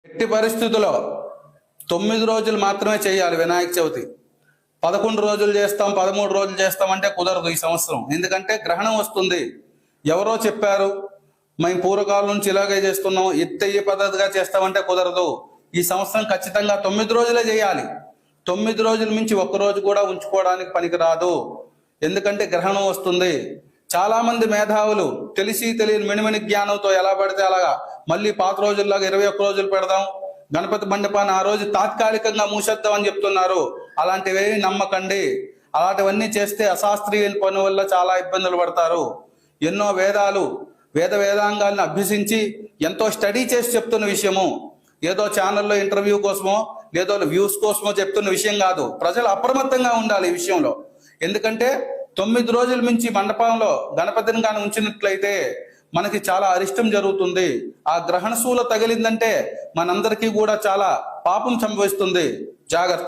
ఎట్టి పరిస్థితుల్లో 9 రోజులు మాత్రమే చేయాలి వినాయక చవితి. 11 రోజులు చేస్తాం, 13 రోజులు చేస్తాం అంటే కుదరదు ఈ సంవత్సరం. ఎందుకంటే గ్రహణం వస్తుంది. ఎవరో చెప్పారు, మేము పూర్వకాలం నుంచి ఇలాగే చేస్తున్నాం, ఎత్తయ్యే పద్ధతిగా చేస్తామంటే కుదరదు. ఈ సంవత్సరం ఖచ్చితంగా 9 రోజులే చేయాలి. 9 రోజుల మించి ఒక్క రోజు కూడా ఉంచుకోవడానికి పనికిరాదు. ఎందుకంటే గ్రహణం వస్తుంది. చాలా మంది మేధావులు తెలిసి తెలియని మినిమిని జ్ఞానంతో ఎలా పడితే అలాగా మళ్ళీ పాత రోజుల్లాగా 21 రోజులు పెడదాం, గణపతి మండపాన్ని ఆ రోజు తాత్కాలికంగా మూసేద్దాం అని చెప్తున్నారు. అలాంటివి నమ్మకండి. అలాంటివన్నీ చేస్తే అశాస్త్రీయ పని వల్ల చాలా ఇబ్బందులు పడతారు. ఎన్నో వేదాంగాలను అభ్యసించి ఎంతో స్టడీ చేసి చెప్తున్న విషయము. ఏదో ఛానల్లో ఇంటర్వ్యూ కోసమో లేదో వ్యూస్ కోసమో చెప్తున్న విషయం కాదు. ప్రజలు అప్రమత్తంగా ఉండాలి ఈ విషయంలో. ఎందుకంటే 9 రోజుల మించి మండపంలో గణపతిని కానీ ఉంచినట్లయితే మనకి చాలా అరిష్టం జరుగుతుంది. ఆ గ్రహణ శూల తగిలిందంటే మనందరికీ కూడా చాలా పాపం సంభవిస్తుంది. జాగ్రత్త.